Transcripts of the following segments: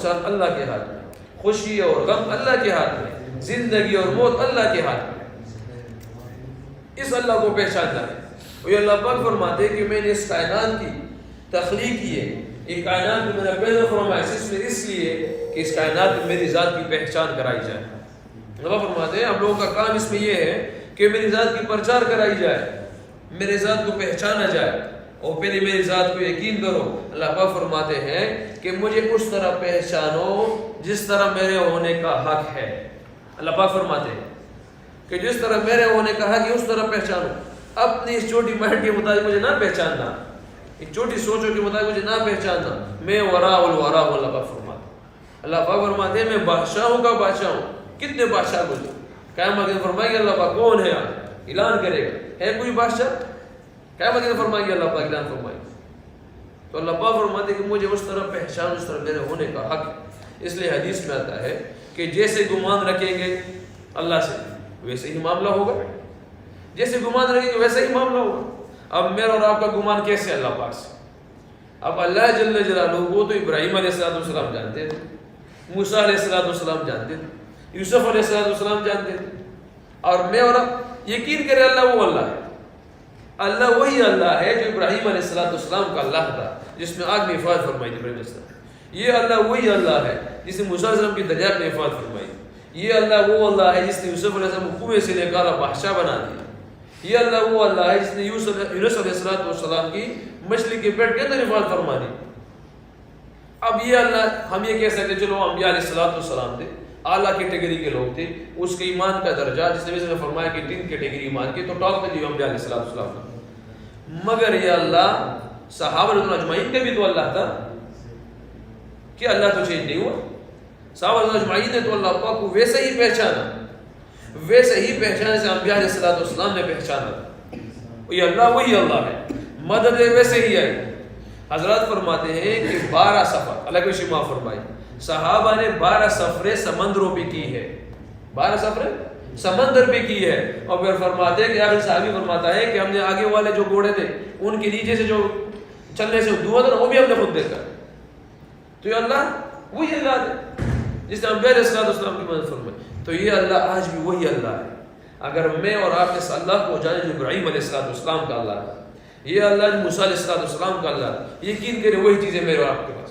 نقصان اللہ کے ہاتھ میں، خوشی اور غم اللہ کے ہاتھ میں، زندگی اور موت اللہ کے ہاتھ میں۔ اس اللہ کو پہچاننا ہے۔ اور یہ اللہ پاک فرماتے ہیں کہ میں نے اس کائنات کی تخلیق کی ہے، یہ کائنات میں میرا پیدا فرمایا اس لیے کہ اس کائنات میں میری ذات کی پہچان کرائی جائے۔ اللہ فرماتے ہیں ہم لوگوں کا کام اس میں یہ ہے کہ میری ذات کی پرچار کرائی جائے، میرے ذات کو پہچانا جائے، اور پہلے میری ذات کو یقین کرو۔ اللہ پاک فرماتے ہیں کہ مجھے اس طرح پہچانو جس طرح میرے ہونے کا حق ہے۔ اللہ پاک فرماتے ہیں کہ جس طرح میرے ہونے کا حق ہے اس طرح پہچانو۔ اپنی اس چھوٹی مائنڈ کے مطابق مجھے نہ پہچاننا، ایک چھوٹی سوچوں کے مطابق مجھے نہ پہچاننا۔ میں وراء الورا ہوں، اللہ پاک فرماتے ہیں۔ اللہ پاک فرماتے ہیں میں بادشاہوں کا بادشاہ ہوں۔ کتنے بادشاہ گزرے، قیامت کے دن فرمائے گا اللہ پاک کون ہے، اعلان کرے گا ہے کوئی بادشاہ، قیامت کے دن فرمائے گا اللہ پاک اعلان فرمائے گا۔ تو اللہ پاک فرماتے ہیں کہ مجھے اس طرح پہچان اس طرح میرے ہونے کا حق ہے۔ اس لیے حدیث میں آتا ہے کہ جیسے گمان رکھیں گے اللہ سے ویسے ہی معاملہ ہوگا، جیسے گمان رکھیں گے ویسے ہی معاملہ ہوگا۔ اب میرا اور آپ کا گمان کیسے اللہ پاک سے؟ اب اللہ جل جلالہ وہ تو ابراہیم علیہ السلام جانتے تھے، موسیٰ علیہ السلام جانتے تھے، یوسف علیہ السلام جانتے تھے، اور میں اور آپ یقین کرے اللہ وہ اللہ ہے۔ اللہ وہی اللہ ہے جو ابراہیم علیہ السلام کا اللہ تھا، جس میں آگ میں حفاظت فرمائی تھی ابراہیم علیہ السلام۔ یہ اللہ وہی اللہ ہے جس نے موسیٰ علیہ السلام کی دریافت میں حفاظت فرمائی۔ یہ اللہ وہ اللہ ہے جس نے یوسف علیہ السلام کو کنویں سے نکالا بادشاہ بنا دیا۔ یہ اللہ وہ اللہ ہے جس نے یونس علیہ السلام کی مچھلی کے پیٹ کے اندر حفاظت فرما دی۔ اب یہ اللہ ہم یہ کہہ سکتے چلو انبیاء علیہ السلام تھے، اعلیٰ کیٹیگری کے لوگ تھے، اس کے ایمان کا درجہ جس نے فرمایا کہ 3 کیٹیگری ایمان کے، تو ٹاپ پہ جو انبیاء علیہ السلام تھا۔ مگر یہ اللہ صحابہ رضوان اجمعین کا بھی تو اللہ تھا کہ اللہ تو چینج نہیں ہوا۔ صحابہ رضوان اجمعین نے تو اللہ پاک کو ویسے ہی پہچانا، ویسے ہی پہچانے سے انبیاء علیہ السلام نے پہچانا۔ یہ اللہ وہی اللہ ہے، مدد ویسے ہی آئی۔ حضرات فرماتے ہیں کہ 12 سفر اللہ کے شما فرمائی، صحابہ نے 12 سفریں سمندروں پہ کی ہے، 12 سفریں سمندر پہ کی ہے۔ اور پھر فرماتے ہیں کہ آخر صحابی فرماتا ہے کہ ہم نے آگے والے جو گھوڑے تھے ان کے نیچے سے جو چلنے سے دھواں تھا وہ بھی ہم نے خود دیکھا۔ تو یہ اللہ وہی اللہ ہے جس نے انبیاء علیہ السلام کی مدد فرمائی۔ تو یہ اللہ آج بھی وہی اللہ ہے۔ اگر میں اور آپ اس اللہ کو جانے جو ابراہیم علیہ السلام کا اللہ ہے، یہ اللہ جو موسیٰ علیہ السلام کا اللہ ہے، یقین کرے وہی چیزیں میرے اور آپ کے پاس،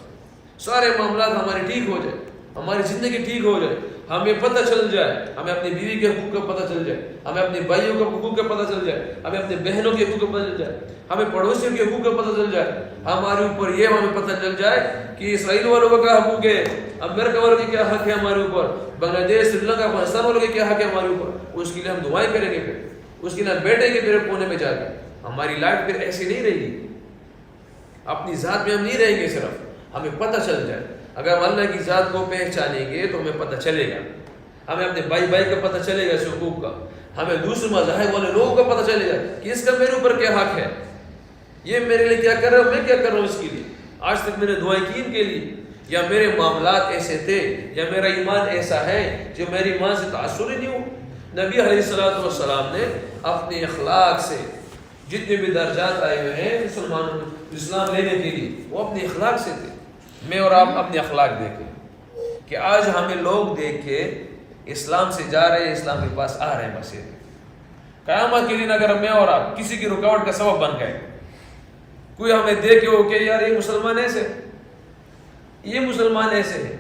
سارے معاملات ہمارے ٹھیک ہو جائے، ہماری زندگی ٹھیک ہو جائے، ہمیں پتہ چل جائے، ہمیں اپنی بیوی کے حقوق کا پتہ چل جائے، ہمیں اپنے بھائیوں کے حقوق کا پتہ چل جائے، ہمیں اپنے بہنوں کے حقوق کا پتہ چل جائے، ہمیں پڑوسیوں کے حقوق کا پتہ چل جائے، ہمارے اوپر یہ ہمیں پتہ چل جائے کہ اسرائیل والوں کا کیا حقوق ہے، امریکہ والوں کے کیا حق ہے ہمارے اوپر، بنگلہ دیش، سری لنکا، افغانستان والوں کے کیا حق ہے ہمارے اوپر، اس کے لیے ہم دعائیں کریں گے، پھر اس کے لیے ہم بیٹھیں گے میرے کونے میں جا کے۔ ہماری لائف پھر ایسی نہیں رہے گی، اپنی ذات میں ہم نہیں رہیں گے، صرف ہمیں پتہ چل جائے۔ اگر ہم اللہ کی ذات کو پہچانیں گے تو ہمیں پتہ چلے گا، ہمیں اپنے بھائی کا پتہ چلے گا، اس حقوق کا، ہمیں دوسرے مذاہب والے لوگوں کا پتہ چلے گا کہ اس کا میرے اوپر کیا حق ہے، یہ میرے لیے کیا کر رہا ہے، میں کیا کر رہا ہوں اس کے لیے، آج تک میں نے دعائیں کی ان کے لیے، یا میرے معاملات ایسے تھے، یا میرا ایمان ایسا ہے جو میری ایمان سے تاثر ہی نہیں ہو۔ نبی علیہ السلام نے اپنے اخلاق سے جتنے بھی درجات آئے ہوئے ہیں مسلمانوں کو اسلام لینے کے لیے، وہ اپنے اخلاق سے تھے۔ میں اور آپ اپنے اخلاق دیکھیں کہ آج ہمیں لوگ دیکھ کے اسلام سے جا رہے ہیں، اسلام کے پاس آ رہے ہیں، بس یہ قیامت کے دن اگر میں اور آپ کسی کی رکاوٹ کا سبب بن گئے، کوئی ہمیں دیکھ کے ہو کہ یار یہ مسلمان ایسے، یہ مسلمان ایسے ہے،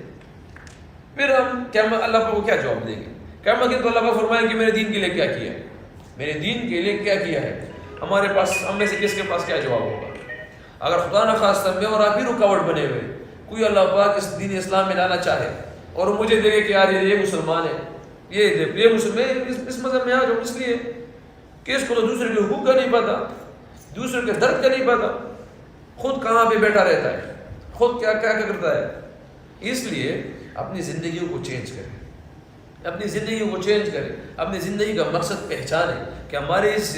پھر ہم کیا اللہ کو کیا جواب دیں گے؟ قیامت کے دن تو اللہ کو فرمائے کہ میرے دین کے لیے کیا کیا ہے، میرے دین کے لیے کیا کیا ہے، ہمارے پاس ہم میں سے کس کے پاس کیا جواب ہوگا؟ اگر خدا نخواستہ میں اور آپ بھی رکاوٹ بنے ہوئے، کوئی اللہ پاک اس دین اسلام میں لانا چاہے اور مجھے دیکھے کہ یار یہ مسلمان ہے، یہ مسلمان اس مذہب میں آ جاؤ، اس لیے کہ اس کو تو دوسرے کے حقوق کا نہیں پتا، دوسرے کے درد کا نہیں پتا، خود کہاں پہ بیٹھا رہتا ہے، خود کیا کرتا ہے۔ اس لیے اپنی زندگیوں کو چینج کریں، اپنی زندگی کو چینج کریں، اپنی زندگی کا مقصد پہچانیں کہ ہمارے اس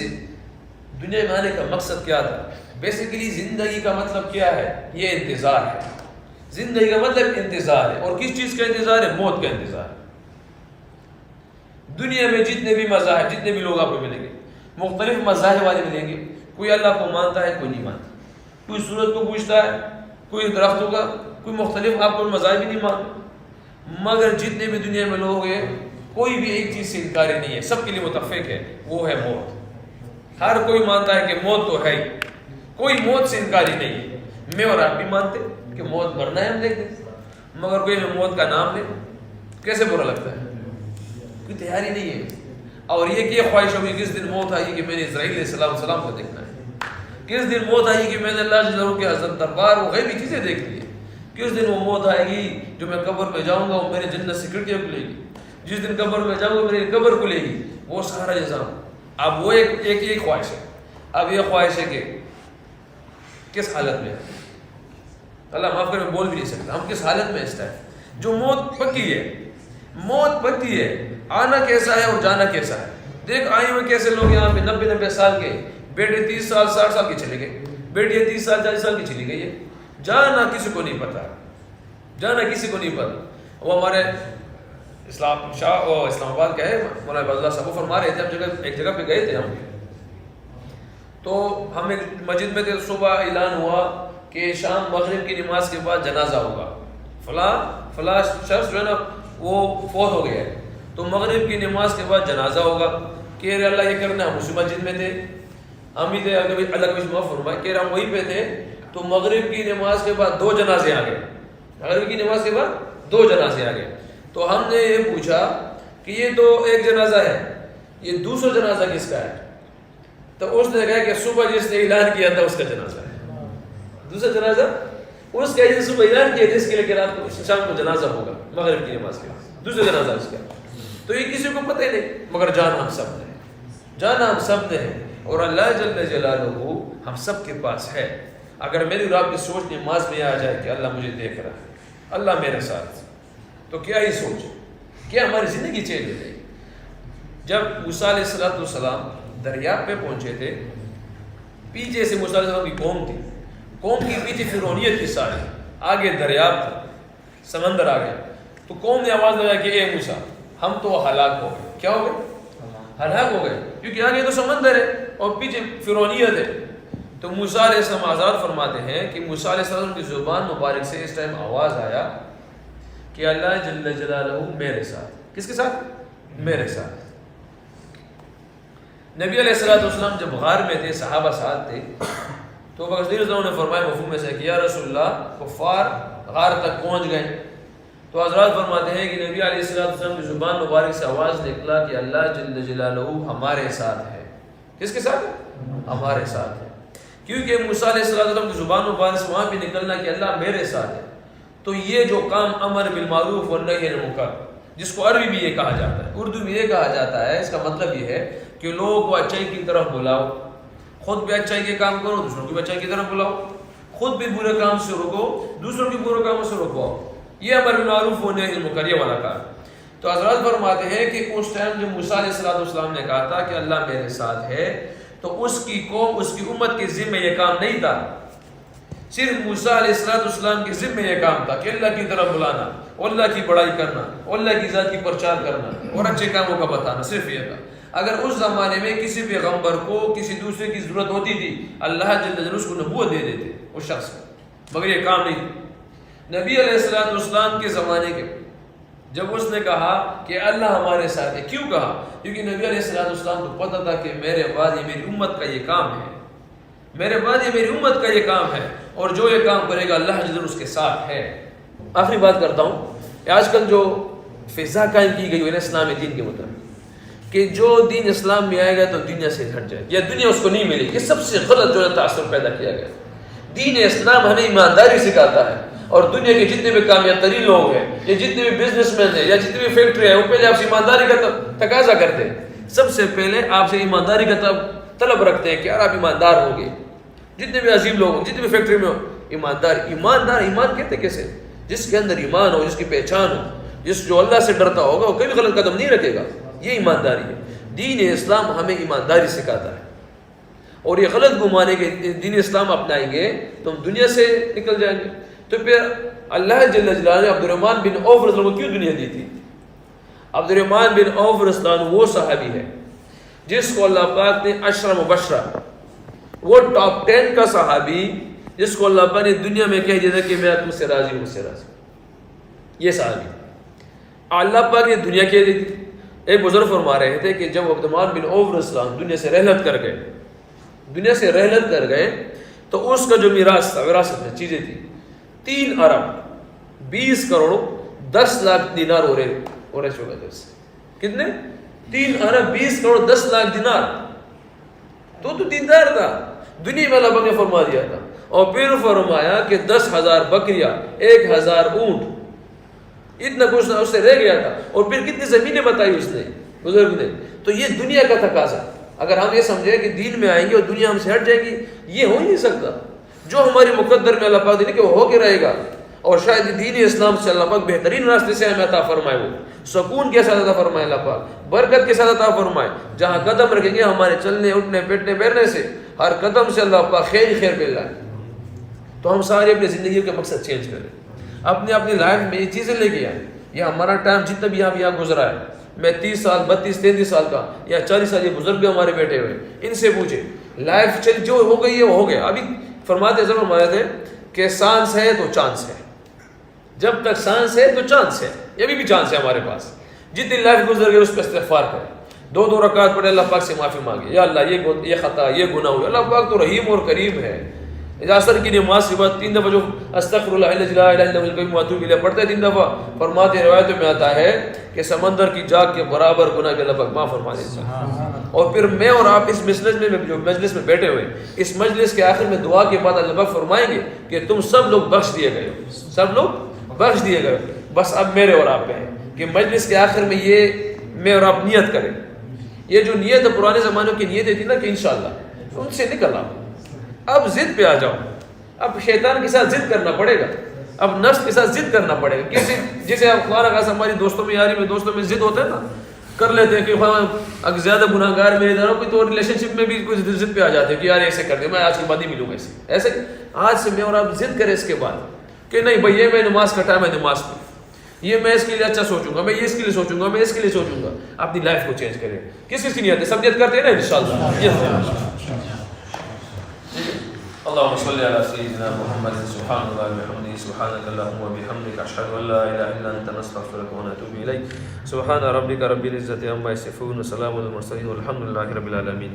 دنیا میں آنے کا مقصد کیا تھا۔ بیسیکلی زندگی کا مطلب کیا ہے؟ یہ انتظار ہے، زندگی کا مطلب انتظار ہے، اور کس چیز کا انتظار ہے؟ موت کا انتظار ہے۔ دنیا میں جتنے بھی مذاہب، جتنے بھی لوگ آپ کو ملیں گے، مختلف مذاہب والے ملیں گے، کوئی اللہ کو مانتا ہے، کوئی نہیں مانتا، کوئی سورج کو پوجتا ہے، کوئی درختوں کا کوئی مختلف آپ کو مذاہب ہی نہیں مانتے، مگر جتنے بھی دنیا میں لوگ ہیں کوئی بھی ایک چیز سے انکاری نہیں ہے، سب کے لیے متفق ہے، وہ ہے موت۔ ہر کوئی مانتا ہے کہ موت تو ہے ہی، کوئی موت سے انکاری نہیں ہے۔ میں اور آپ بھی مانتے کہ موت مرنا ہے، ہم دیکھتے ہیں، مگر کوئی ہمیں موت کا نام لے کیسے برا لگتا ہے، کوئی تیاری نہیں ہے۔ اور یہ کہ خواہش ہوگی کس دن موت آئی کہ میں نے اسرائیل علیہ السلام کو دیکھنا ہے، کس دن موت آئی کہ میں نے اللہ جل جلالہ کے حضرت دربار وہ غیبی چیزیں دیکھ لی، کس دن وہ موت آئے گی جو میں قبر میں جاؤں گا وہ میرے جنت سے کھڑکیاں کھلے گی، جس دن قبر میں جاؤں گا میری قبر کھلے گی، وہ سارا نظام۔ اب وہ ایک خواہش ہے۔ اب یہ خواہش ہے کہ کس حالت میں، اللہ معاف کرے میں بول بھی نہیں سکتا، ہم کس حالت میں اس ٹائم جو موت پکی ہے، موت پکی ہے، آنا کیسا ہے اور جانا کیسا ہے۔ دیکھ آئے ہوئے کیسے لوگ یہاں پہ 90 سال کے، بیٹے 30 سال 60 سال کے چلے گئے، بیٹیاں 30 سال 40 سال کی چلی گئی ہے، جانا کسی کو نہیں پتا، جانا کسی کو نہیں پتا۔ وہ ہمارے اسلام آباد کا ہے مولانا عبد اللہ صاحب، وہ فرما رہے تھے، ہم ایک جگہ پہ گئے تھے ہم، تو ہم ایک مسجد میں تھے، صبح اعلان ہوا کہ شام مغرب کی نماز کے بعد جنازہ ہوگا، فلاں شخص جو ہے نا وہ فوت ہو گیا ہے، تو مغرب کی نماز کے بعد جنازہ ہوگا۔ کہہ رہے اللہ یہ کرنا، ہم اسی مسجد میں تھے، ہم ہی تھے، اللہ کا معاف فرمائے، کہہ رہے ہم وہیں پہ تھے، تو مغرب کی نماز کے بعد 2 جنازے آ گئے، مغرب کی نماز کے بعد 2 جنازے آ گئے۔ تو ہم نے یہ پوچھا کہ یہ تو ایک جنازہ ہے، یہ دوسرا جنازہ کس کا ہے؟ تو اس نے کہا کہ صبح جس نے اعلان کیا تھا اس کا جنازہ ہے، دوسرا جنازہ اس کا، جس صبح اعلان کیا تھا اس کے لیے کہ رات کو شام کو جنازہ ہوگا مغرب کی نماز کے بعد، دوسرا جنازہ اس کا۔ تو یہ کسی کو پتہ ہی نہیں، مگر جانا ہم سب نے، جانا ہم سب نے ہے، اور اللہ جل جلالہ ہم سب کے پاس ہے۔ اگر میری اور آپ کی سوچ نماز میں آ جائے کہ اللہ مجھے دیکھ رہا ہے، اللہ میرے ساتھ، تو کیا ہی سوچ، کیا ہماری زندگی چینج ہو جائے گی۔ جب موسیٰ علیہ السلام دریا پہ پہنچے تھے، پیچھے سے موسیٰ علیہ السلام کی قوم تھی، قوم کی پیچھے فرعونیت کی ساری، آگے دریاب تھا، سمندر آ گیا، تو قوم نے آواز لگایا کہ اے موسیٰ ہم تو ہلاک ہو گئے۔ کیا ہو گئے؟ ہلاک ہو گئے، کیونکہ آگے تو سمندر ہے اور پیچھے فرعونیت ہے۔ تو موسیٰ علیہ السلام آزاد فرماتے ہیں کہ موسیٰ علیہ السلام کی زبان مبارک سے اس ٹائم آواز آیا کہ اللہ جل جلالہ میرے ساتھ۔ کس کے ساتھ؟ میرے ساتھ۔ نبی علیہ السلام جب غار میں تھے، صحابہ ساتھ تھے، تو رضی اللہ عنہ نے فرمایا مفہوم میں سے کہ یا رسول اللہ کفار غار تک پہنچ گئے۔ تو حضرات فرماتے ہیں کہ نبی علیہ السلام کی زبان مبارک سے آواز نکلا کہ اللہ جل جلالہ ہمارے ساتھ ہے۔ کس کے ساتھ؟ ہمارے ساتھ ہے، کیونکہ موسیٰ علیہ السلام کی زبان مبارک سے وہاں بھی نکلنا کہ اللہ میرے ساتھ ہے۔ تو یہ جو کام امر بالمعروف والنہی عن المنکر، جس کو عربی میں یہ کہا جاتا ہے، اردو میں یہ کہا جاتا ہے، اس کا مطلب یہ ہے کہ لوگوں کو اچائی کی طرف بلاؤ، خود بھی اچائی کے کام کرو، دوسروں کو بھی اچائی کی طرف بلاؤ، خود بھی برے کام سے روکو، دوسروں کے برے کاموں سے روکو، یہ امر بالمعروف والنہی عن المنکر یہ والا کام۔ تو حضرات فرماتے ہیں کہ اس ٹائم جب موسیٰ علیہ السلام نے کہا تھا کہ اللہ میرے ساتھ ہے، تو اس کی قوم، اس کی امت کے ذمہ یہ کام نہیں تھا، صرف موسیٰ علیہ السلام کے ذمہ یہ کام تھا کہ اللہ کی طرف بلانا، اللہ کی بڑائی کرنا، اللہ کی ذات کی پرچار کرنا اور اچھے کاموں کا بتانا، صرف یہ تھا۔ اگر اس زمانے میں کسی پیغمبر کو کسی دوسرے کی ضرورت ہوتی تھی، اللہ جل جلالہ اس کو نبوت دے دیتے اس شخص کو، مگر یہ کام نہیں۔ نبی علیہ السلام کے زمانے کے جب اس نے کہا کہ اللہ ہمارے ساتھ ہے، کیوں کہا؟ کیونکہ نبی علیہ السلام کو پتہ تھا کہ میرے بعد یہ میری امت کا یہ کام ہے، میرے بعد یہ میری امت کا یہ کام ہے، اور جو یہ کام کرے گا اللہ جل اس کے ساتھ ہے۔ آخری بات کرتا ہوں، آج کل جو فضا قائم کی گئی ہے اسلام دین کے مطابق کہ جو دین اسلام میں آئے گا تو دنیا سے ہٹ جائے یا دنیا اس کو نہیں ملے، یہ سب سے غلط جو ہے تاثر پیدا کیا گیا۔ دین اسلام ہمیں ایمانداری سکھاتا ہے، اور دنیا کے جتنے بھی کامیاب ترین لوگ ہیں یا جتنے بھی بزنس مین ہیں یا جتنی بھی فیکٹری ہے، وہ پہلے آپ سے ایمانداری کا تقاضا کرتے ہیں، سب سے پہلے آپ سے ایمانداری کا طلب رکھتے ہیں کہ یار آپ ایماندار ہوگے۔ جتنے بھی عظیم لوگ ہوں، جتنے بھی فیکٹری میں ہو، ایمان کہتے کیسے؟ جس کے اندر ایمان ہو، جس کی پہچان ہو، جو اللہ سے ڈرتا ہوگا وہ کبھی غلط قدم نہیں رکھے گا، یہ ایمانداری ہے۔ دین اسلام ہمیں ایمانداری سکھاتا ہے، اور یہ غلط گمانے کے دین اسلام اپنائیں گے تو ہم دنیا سے نکل جائیں گے۔ تو پھر اللہ جل جلالہ نے عبد الرحمن بن عوف رضی اللہ عنہ کو کیوں دنیا دی تھی؟ عبد الرحمن بن عوف رضی اللہ عنہ وہ صحابی ہے جس کو اللہ پاک نے 10 مبشرہ، وہ ٹاپ 10 کا صحابی جس کو اللہ پاک نے دنیا میں کہہ دیا تھا کہ میں تم سے راضی ہوں، مجھ سے راضی ہوں، یہ صحابی اللہ پاک نے دنیا کہہ دی تھی۔ ایک بزرگ فرما رہے تھے کہ جب عبد الرحمن بن عوف اسلام دنیا سے رحلت کر گئے تو اس کا جو میراث تھا، وراثت میں چیزیں تھی، 3 ارب 20 کروڑ 10 لاکھ دینار ہو رہے چکا تھا اس سے۔ کتنے؟ 3 ارب 20 کروڑ 10 لاکھ دینار۔ تو دیندار تھا، دنیا میں اللہ پاک نے فرما دیا تھا۔ اور پھر فرمایا کہ 10,000 بکریاں، 1,000 اونٹ، اتنا کچھ اس سے رہ گیا تھا۔ اور پھر کتنی زمینیں بتائی اس نے، بزرگ نے۔ تو یہ دنیا کا تقاضا، اگر ہم یہ سمجھیں کہ دین میں آئیں گے اور دنیا ہم سے ہٹ جائے گی، یہ ہو ہی نہیں سکتا۔ جو ہماری مقدر میں اللہ پاک نے کہ وہ ہو کے رہے گا، اور شاید دین اسلام سے اللہ پاک بہترین راستے سے ہمیں عطا فرمائے، وہ سکون کے ساتھ عطا فرمائے اللہ پاک، برکت کے ساتھ عطا فرمائے۔ جہاں قدم رکھیں گے ہمارے چلنے اٹھنے بیٹھنے بیٹھنے سے ہر قدم سے اللہ پاک خیر ہی خیر مل جائے۔ تو ہم سارے اپنی زندگی کے مقصد چینج کریں، اپنی لائف میں یہ چیزیں لے کے آئیں۔ یہ ہمارا ٹائم جتنا بھی یہاں گزرا ہے، میں 30 سال 32 33 سال کا یا 40 سال، یہ بزرگ بھی ہمارے بیٹھے ہوئے، ان سے پوچھے لائف چل جو ہو گئی ہے وہ ہو گیا۔ ابھی فرماتے تھے کہ سانس ہے تو چانس ہے، جب تک سانس ہے تو چانس ہے، یہ بھی چانس ہے ہمارے پاس۔ جتنی لائف گزر گئی اس پہ استغفار کریں، 2 رکعت پڑھے، اللہ پاک سے معافی مانگے، یا اللہ یہ خطا یہ گناہ ہوئے، اللہ پاک تو رحیم اور کریم ہے۔ عصر کی نماز کے بعد 3 دفعہ جو استغفر اللہ الذی لا الہ الا هو الحی واتوب الیہ پڑھتے ہیں 3 دفعہ، فرماتے روایتوں میں آتا ہے کہ سمندر کی جاگ کے برابر گناہ کے اللہ پاک معاف فرما دیتا ہے۔ اور پھر میں اور آپ اس مجلس میں بیٹھے ہوئے، اس مجلس کے آخر میں دعا کے بعد اللہ پاک فرمائیں گے کہ تم سب لوگ بخش دیے گئے ہو، سب لوگ بخش دیے گئے۔ بس اب میرے اور آپ پہ ہے کہ مجلس کے آخر میں یہ میں اور آپ نیت کریں۔ یہ جو نیت پرانے زمانوں کی نیتیں تھی نا کہ انشاءاللہ، ان سے نکل آؤ، اب ضد پہ آ جاؤ۔ اب شیطان کے ساتھ ضد کرنا پڑے گا، اب نفس کے ساتھ ضد کرنا پڑے گا۔ کسی جسے آپ خواہ خاص ہماری دوستوں میں یاری میں دوستوں میں ضد ہوتا ہے نا، کر لیتے ہیں کہ اگر زیادہ گناہ گار میرے ادھر کوئی تو ریلیشن شپ میں بھی کوئی ضد پہ آ جاتے ہیں کہ یار ایسے کر دیں، میں آج کے بعد ہی ملوں گا ایسے آج سے میں اور آپ ضد کریں اس کے بعد کہ نہیں بھائی، یہ میں نماز کا ٹائم ہے، نماز پڑھ، یہ میں اس کے لیے اچھا سوچوں گا، میں یہ اس کے لیے سوچوں گا، میں اس کے لیے سوچوں گا۔ اپنی لائف کو چینج کریں۔ کس کی نیت ہے؟ سب نیت کرتے ہیں نا انشاءاللہ۔ اللهم صل على سيدنا محمد، سبحان الله وبحمده، سبحانك اللهم وبحمدك، اشهد ان لا اله الا انت، نستغفرك ونتوب اليك۔ سبحان ربك رب العزة عما يصفون، وسلام على المرسلين، والحمد لله رب العالمين۔